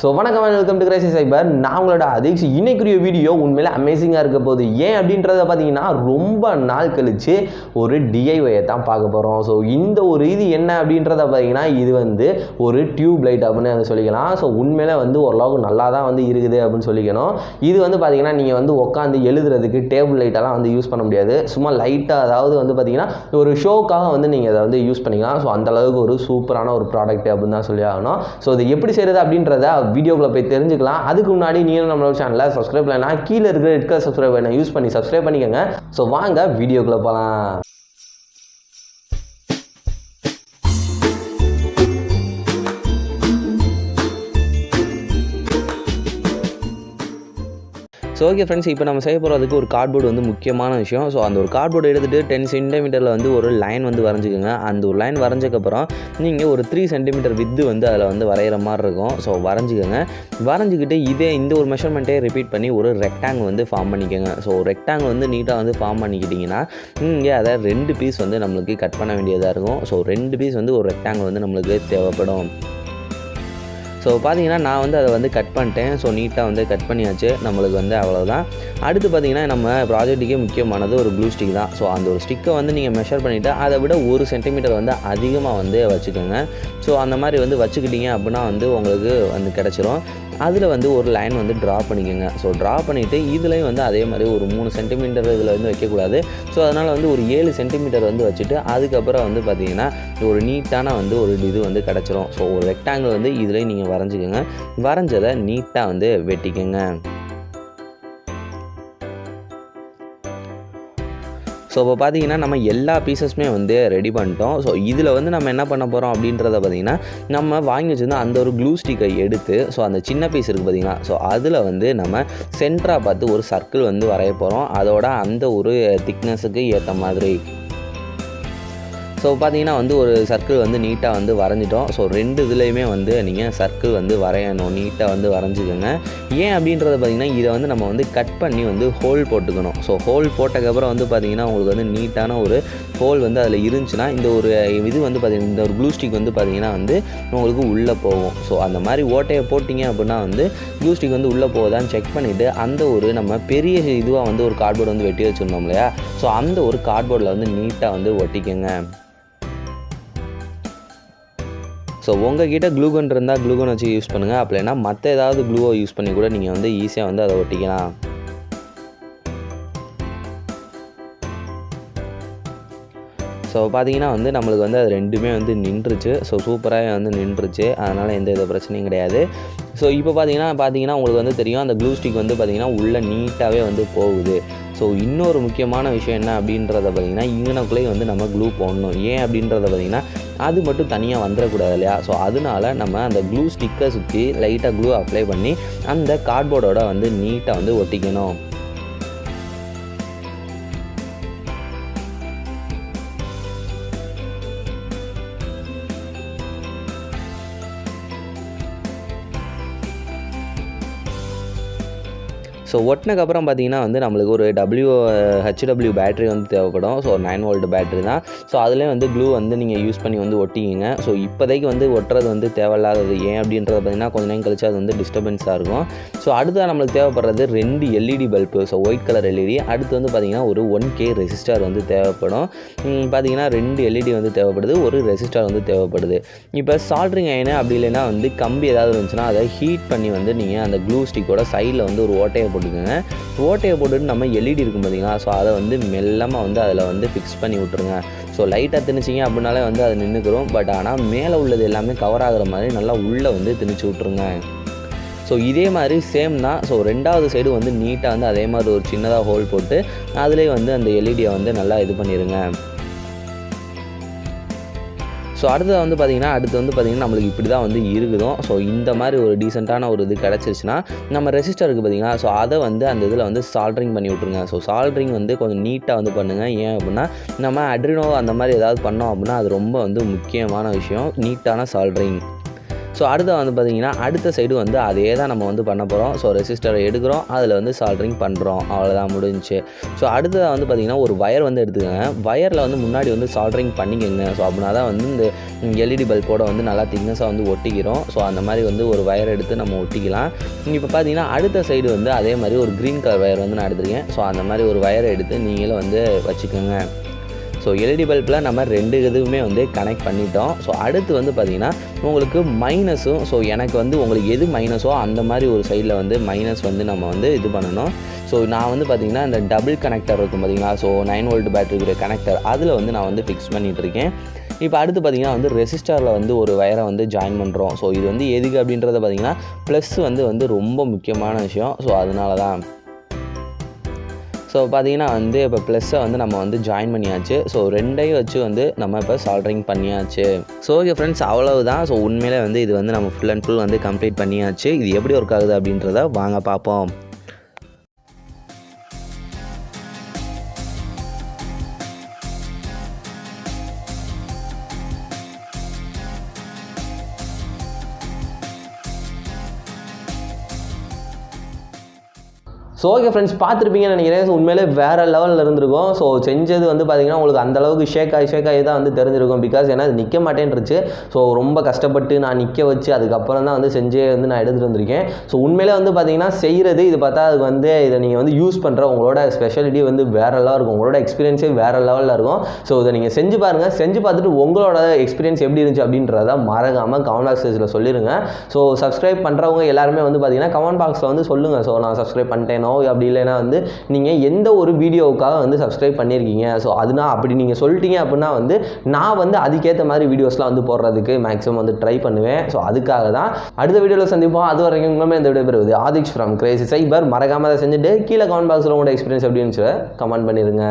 So வணக்கம், welcome to Crazy சைபர். நான் உங்களோட அதிக்ஸ். இன்னைக்குரிய வீடியோ உண்மையிலே அமேசிங்காக இருக்க போகுது. ஏன் அப்படின்றத பார்த்தீங்கன்னா, ரொம்ப நாள் கழிச்சு ஒரு டிஐஒயை தான் பார்க்க போகிறோம். ஸோ இந்த ஒரு இது என்ன அப்படின்றத பார்த்தீங்கன்னா, இது வந்து ஒரு டியூப் லைட் அப்படின்னு அதை சொல்லிக்கலாம். ஸோ உண்மையிலே வந்து ஓரளவுக்கு நல்லா தான் வந்து இருக்குது அப்படின்னு சொல்லிக்கணும். இது வந்து பார்த்தீங்கன்னா, நீங்கள் வந்து உட்காந்து எழுதுறதுக்கு டேபிள் லைட்டெல்லாம் வந்து யூஸ் பண்ண முடியாது. சும்மா லைட்டாக அதாவது வந்து பார்த்தீங்கன்னா, ஒரு ஷோக்காக வந்து நீங்கள் அதை வந்து யூஸ் பண்ணிக்கலாம். ஸோ அந்தளவுக்கு ஒரு சூப்பரான ஒரு ப்ராடக்ட் அப்படின்னு தான் சொல்லி ஆகணும். ஸோ இது எப்படி செய்கிறது அப்படின்றத வீடியோக்குள்ள போய் தெரிஞ்சுக்கலாம். அதுக்கு முன்னாடி நீங்களும் நம்மளோட சேனலை சப்ஸ்கிரைப் பண்ணலைன்னா கீழே இருக்கிற ரெட் கலர் சப்ஸ்கிரைப் பண்ண யூஸ் பண்ணி சப்ஸ்கிரைப் பண்ணிக்கோங்க. ஸோ வாங்க வீடியோக்குள்ள போகலாம். ஸோ ஓகே ஃப்ரெண்ட்ஸ், இப்போ நம்ம செய்ய போகிறதுக்கு ஒரு கார்ட்போர்டு வந்து முக்கியமான விஷயம். ஸோ அந்த ஒரு கார்ட்போர்டு எடுத்துகிட்டு 10 சென்டிமீட்டரில் வந்து ஒரு லைன் வந்து வரைஞ்சிக்கோங்க. அந்த ஒரு லைன் வரைஞ்சக்கப்புறம் நீங்கள் ஒரு 3 சென்டிமீட்டர் வித்து வந்து அதில் வந்து வரைகிற மாதிரி இருக்கும். ஸோ வரைஞ்சிக்கோங்க. வரைஞ்சிக்கிட்டு இந்த ஒரு மெஷர்மெண்ட்டே ரிப்பீட் பண்ணி ஒரு ரெக்டாங்கிள் வந்து ஃபார்ம் பண்ணிக்கோங்க. ஸோ ரெக்டாங்கிள் வந்து நீட்டாக வந்து ஃபார்ம் பண்ணிக்கிட்டிங்கன்னா இங்கே அதை 2 பீஸ் வந்து நம்மளுக்கு கட் பண்ண வேண்டியதாக இருக்கும். ஸோ 2 பீஸ் வந்து ஒரு ரெக்டாங்கிள் வந்து நம்மளுக்கு தேவைப்படும். ஸோ பார்த்தீங்கன்னா நான் வந்து அதை வந்து கட் பண்ணிட்டேன். ஸோ நீட்டாக வந்து கட் பண்ணியாச்சு. நம்மளுக்கு வந்து அவ்வளோதான். அடுத்து பார்த்தீங்கன்னா நம்ம ப்ராஜெக்ட்டுக்கே முக்கியமானது ஒரு க்ளூ ஸ்டிக் தான். ஸோ அந்த ஒரு ஸ்டிக்கை வந்து நீங்கள் மெஷர் பண்ணிவிட்டு அதை விட 1 சென்டிமீட்டர் வந்து அதிகமாக வந்து வச்சுக்கோங்க. ஸோ அந்த மாதிரி வந்து வச்சுக்கிட்டீங்க அப்படின்னா வந்து உங்களுக்கு வந்து கிடச்சிரும். அதில் வந்து ஒரு லைன் வந்து ட்ரா பண்ணிக்கோங்க. ஸோ ட்ரா பண்ணிவிட்டு இதுலேயும் வந்து அதே மாதிரி ஒரு 3 சென்டிமீட்டர் இதில் வந்து வைக்கக்கூடாது. ஸோ அதனால் வந்து ஒரு 7 சென்டிமீட்டர் வந்து வச்சுட்டு அதுக்கப்புறம் வந்து பார்த்திங்கன்னா ஒரு நீட்டான வந்து ஒரு இது வந்து கிடச்சிரும். ஸோ ஒரு ரெக்டாங்கிள் வந்து இதுலேயும் நீங்கள் வரைஞ்சிக்கோங்க. வரைஞ்சதை நீட்டாக வந்து வெட்டிக்கோங்க. ஸோ இப்போ பார்த்தீங்கன்னா நம்ம எல்லா பீசஸுமே வந்து ரெடி பண்ணிட்டோம். ஸோ இதில் வந்து நம்ம என்ன பண்ண போகிறோம் அப்படின்றத பார்த்திங்கன்னா, நம்ம வாங்கி வச்சுருந்தா அந்த ஒரு க்ளூ ஸ்டிக்கை எடுத்து ஸோ அந்த சின்ன பீஸ் இருக்குது பார்த்திங்கன்னா, ஸோ அதில் வந்து நம்ம சென்டராக பார்த்து ஒரு சர்க்கிள் வந்து வரைய போகிறோம். அதோட அந்த ஒரு திக்னஸுக்கு ஏற்ற மாதிரி. ஸோ பார்த்தீங்கன்னா வந்து ஒரு சர்க்கிள் வந்து நீட்டாக வந்து வரைஞ்சிட்டோம். ஸோ 2 இதுலேயுமே வந்து நீங்கள் சர்க்கிள் வந்து வரையணும். நீட்டாக வந்து வரைஞ்சிக்கோங்க. ஏன் அப்படின்றத பார்த்திங்கன்னா, இதை வந்து நம்ம வந்து கட் பண்ணி வந்து ஹோல் போட்டுக்கணும். ஸோ ஹோல் போட்டதுக்கப்புறம் வந்து பார்த்திங்கன்னா உங்களுக்கு வந்து நீட்டான ஒரு ஹோல் வந்து அதில் இருந்துச்சுன்னா இந்த ஒரு இது வந்து பார்த்திங்கன்னா இந்த ஒரு க்ளூ ஸ்டிக் வந்து பார்த்திங்கன்னா வந்து உங்களுக்கு உள்ளே போகும். ஸோ அந்த மாதிரி ஓட்டையை போட்டிங்க அப்படின்னா வந்து க்ளூ ஸ்டிக் வந்து உள்ளே போகுதான்னு செக் பண்ணிவிட்டு அந்த ஒரு நம்ம பெரிய இதுவாக வந்து ஒரு கார்ட்போர்டு வந்து வெட்டி வச்சுருந்தோம் இல்லையா, ஸோ அந்த ஒரு கார்ட்போர்டில் வந்து நீட்டாக வந்து ஒட்டிக்கோங்க. ஸோ உங்கள்கிட்ட க்ளூகன் இருந்தால் க்ளூகன் வச்சு யூஸ் பண்ணுங்கள். அப்படின்னா மற்ற ஏதாவது க்ளூவை யூஸ் பண்ணி கூட நீங்கள் வந்து ஈஸியாக வந்து அதை ஒட்டிக்கலாம். ஸோ பார்த்தீங்கன்னா வந்து நம்மளுக்கு வந்து அது 2மே வந்து நின்றுச்சு. ஸோ சூப்பராக வந்து நின்றுச்சு. அதனால் எந்த வித பிரச்சனையும் கிடையாது. ஸோ இப்போ பார்த்தீங்கன்னா உங்களுக்கு வந்து தெரியும் அந்த க்ளூ ஸ்டிக் வந்து பார்த்திங்கன்னா உள்ளே நீட்டாகவே வந்து போகுது. ஸோ இன்னொரு முக்கியமான விஷயம் என்ன அப்படின்றத பார்த்திங்கன்னா, இங்கனக்குள்ளேயே வந்து நம்ம க்ளூ போடணும். ஏன் அப்படின்றத பார்த்திங்கன்னா அது மட்டும் தனியாக வந்துடக்கூடாது இல்லையா. ஸோ அதனால நம்ம அந்த க்ளூ ஸ்டிக்கை சுற்றி லைட்டாக க்ளூ அப்ளை பண்ணி அந்த கார்ட்போர்டோட வந்து நீட்டாக வந்து ஒட்டிக்கணும். ஸோ ஒட்டினக்கப்புறம் பார்த்திங்கன்னா வந்து நம்மளுக்கு ஒரு ஹெச்டபிள்யூ பேட்டரி வந்து தேவைப்படும். ஸோ 9 வோல்ட் பேட்டரி தான். ஸோ அதிலே வந்து க்ளூ வந்து நீங்கள் யூஸ் பண்ணி வந்து ஒட்டிக்கிங்க. ஸோ இப்போதைக்கு வந்து ஒட்டுறது வந்து தேவையில்லாதது. ஏன் அப்படின்றத பார்த்திங்கன்னா கொஞ்சம் நேரம் கழிச்சு அது வந்து டிஸ்டர்பன்ஸாக இருக்கும். ஸோ அடுத்ததாக நம்மளுக்கு தேவைப்படுறது 2 LED bulb. So white colour LED. அடுத்து வந்து பார்த்திங்கன்னா ஒரு 1K ரெசிஸ்டார் வந்து தேவைப்படும். பார்த்திங்கன்னா 2 எல்இடி வந்து தேவைப்படுது. ஒரு ரெசிஸ்டார் வந்து தேவைப்படுது. இப்போ சால்ட்ரிங் அயனு அப்படி இல்லைன்னா வந்து கம்பி ஏதாவது இருந்துச்சுன்னா அதை ஹீட் பண்ணி வந்து நீங்கள் அந்த க்ளூ ஸ்டிக்கோட சைடில் வந்து ஒரு ஓட்டையை போட்டுக்கோங்க. ஓட்டையை போட்டுட்டு நம்ம எல்இடி இருக்கும் பார்த்திங்களா, ஸோ அதை வந்து மெல்லமாக வந்து அதில் வந்து ஃபிக்ஸ் பண்ணி விட்ருங்க. ஸோ லைட்டாக திணிச்சிங்க அப்படின்னாலே வந்து அது நின்றுக்கிறோம். பட் ஆனால் மேலே உள்ளது எல்லாமே கவர் ஆகிற மாதிரி நல்லா உள்ளே வந்து திணிச்சு விட்ருங்க. ஸோ இதே மாதிரி சேம் தான். ஸோ 2வது சைடு வந்து நீட்டாக வந்து அதே மாதிரி ஒரு சின்னதாக ஹோல் போட்டு அதிலே வந்து அந்த எல்இடியை வந்து நல்லா இது பண்ணிடுங்க. ஸோ அடுத்து வந்து பார்த்திங்கன்னா நம்மளுக்கு இப்படி தான் வந்து இருக்குதும். ஸோ இந்த மாதிரி ஒரு டீசெண்டான ஒரு இது கிடச்சிருச்சுன்னா நம்ம ரெசிஸ்டருக்கு பார்த்திங்கன்னா ஸோ அதை வந்து அந்த இதில் வந்து சால்ட்ரிங் பண்ணி விட்ருங்க. ஸோ சால்ட்ரிங் வந்து கொஞ்சம் நீட்டாக வந்து பண்ணுங்கள். ஏன் அப்படின்னா நம்ம அட்ரினோ அந்த மாதிரி ஏதாவது பண்ணோம் அப்படின்னா அது ரொம்ப வந்து முக்கியமான விஷயம், நீட்டான சால்ட்ரிங். ஸோ அடுத்து வந்து பார்த்திங்கன்னா அடுத்த சைடு வந்து அதே தான் நம்ம வந்து பண்ண போகிறோம். ஸோ ரெசிஸ்டரை எடுக்கிறோம், அதில் வந்து சால்ட்ரிங் பண்ணுறோம், அவ்வளோதான் முடிஞ்சிச்சு. ஸோ அடுத்ததாக வந்து பார்த்திங்கன்னா ஒரு வயர் வந்து எடுத்துக்கோங்க. வயரில் வந்து முன்னாடி வந்து சால்ட்ரிங் பண்ணிக்கோங்க. ஸோ அப்படின்னா தான் வந்து இந்த எல்இடி பல்போட வந்து நல்லா திக்னஸாக வந்து ஒட்டிக்கிறோம். ஸோ அந்த மாதிரி வந்து ஒரு வயர் எடுத்து நம்ம ஒட்டிக்கலாம். இப்போ பார்த்தீங்கன்னா அடுத்த சைடு வந்து அதே மாதிரி ஒரு க்ரீன் கலர் வயர் வந்து நான் எடுத்துருக்கேன். ஸோ அந்த மாதிரி ஒரு வயரை எடுத்து நீங்களும் வந்து வச்சுக்கோங்க. ஸோ எல்இடி பல்பில் நம்ம 2 இதுவுமே வந்து கனெக்ட் பண்ணிட்டோம். ஸோ அடுத்து வந்து பார்த்திங்கன்னா உங்களுக்கு மைனஸும், ஸோ எனக்கு வந்து உங்களுக்கு எது மைனஸோ அந்த மாதிரி ஒரு சைடில் வந்து மைனஸ் வந்து நம்ம வந்து இது பண்ணணும். ஸோ நான் வந்து பார்த்திங்கன்னா இந்த டபுள் கனெக்டர் இருக்கும் பார்த்திங்களா, ஸோ 9 வோல்ட் பேட்டரிக்குரிய கனெக்டர் அதில் வந்து நான் வந்து ஃபிக்ஸ் பண்ணிகிட்ருக்கேன். இப்போ அடுத்து பார்த்திங்கன்னா வந்து ரெசிஸ்டரில் வந்து ஒரு வயரை வந்து ஜாயின் பண்ணுறோம். ஸோ இது வந்து எதுக்கு அப்படின்றத பார்த்திங்கன்னா ப்ளஸ் வந்து ரொம்ப முக்கியமான விஷயம். ஸோ அதனால தான் ஸோ பார்த்திங்கன்னா வந்து இப்போ ப்ளஸ்ஸை வந்து நம்ம வந்து ஜாயின் பண்ணியாச்சு. ஸோ 2ஐயும் வச்சு வந்து நம்ம இப்போ சால்ட்ரிங் பண்ணியாச்சு. ஸோ ஓகே ஃப்ரெண்ட்ஸ், அவ்வளவுதான். ஸோ உண்மையிலே வந்து இது வந்து நம்ம ஃபுல் அண்ட் ஃபுல் வந்து கம்ப்ளீட் பண்ணியாச்சு. இது எப்படி ஒர்க் ஆகுது அப்படின்றத வாங்க பார்ப்போம். ஸோ ஓகே ஃப்ரெண்ட்ஸ், பார்த்துருப்பீங்கன்னு நினைக்கிறேன். ஸோ உண்மையிலே வேறு லெவலில் இருந்திருக்கும். ஸோ செஞ்சது வந்து பார்த்திங்கன்னா உங்களுக்கு அந்தளவுக்கு ஷேக் ஆகி தான் வந்து தெரிஞ்சிருக்கும். பிகாஸ் ஏன்னா அது நிற்க மாட்டேன்ருச்சு. ஸோ ரொம்ப கஷ்டப்பட்டு நான் நிற்க வச்சு அதுக்கப்புறம் தான் வந்து செஞ்சே வந்து நான் எடுத்துகிட்டு வந்திருக்கேன். ஸோ உண்மையிலே வந்து பார்த்திங்கன்னா செய்கிறது இது பார்த்தா அது வந்து இதை நீங்கள் வந்து யூஸ் பண்ணுற உங்களோட ஸ்பெஷாலிட்டி வந்து வேறு லெவலில் இருக்கும். உங்களோட எக்ஸ்பீரியன்ஸே வேறு லெவலில் இருக்கும். ஸோ இதை நீங்கள் செஞ்சு பாருங்கள். செஞ்சு பார்த்துட்டு உங்களோட எக்ஸ்பீரியன்ஸ் எப்படி இருந்துச்சு அப்படின்றத மறக்காமல் கமெண்ட் பாக்ஸில் சொல்லிடுங்க. ஸோ சப்ஸ்கிரைப் பண்ணுறவங்க எல்லாருமே வந்து பார்த்திங்கன்னா கமெண்ட் பாக்ஸில் வந்து சொல்லுங்கள். ஸோ நான் சப்ஸ்கிரைப் பண்ணிட்டேனோ அப்படி இல்லைன்னா வந்து நீங்கள் எந்த ஒரு வீடியோவுக்காக வந்து சப்ஸ்கிரைப் பண்ணியிருக்கீங்க. ஸோ அதுனா அப்படி நீங்கள் சொல்லிட்டீங்க அப்படின்னா வந்து நான் வந்து அதுக்கேற்ற மாதிரி வீடியோஸ்லாம் வந்து போடுறதுக்கு மேக்ஸிமம் வந்து ட்ரை பண்ணுவேன். ஸோ அதுக்காக தான் அடுத்த வீடியோவில் சந்திப்போம். அது வரைக்கும் உங்களுமே இந்த வீடியோ பெறுவது ஆதிக்ஷ் ஃப்ரம் கிரேசி சைபர். மறக்காமல் அதை செஞ்சுட்டு கீழே கமெண்ட் பாக்ஸில் உங்களோட எக்ஸ்பீரியன்ஸ் எப்படின்னு கமெண்ட் பண்ணிடுங்க.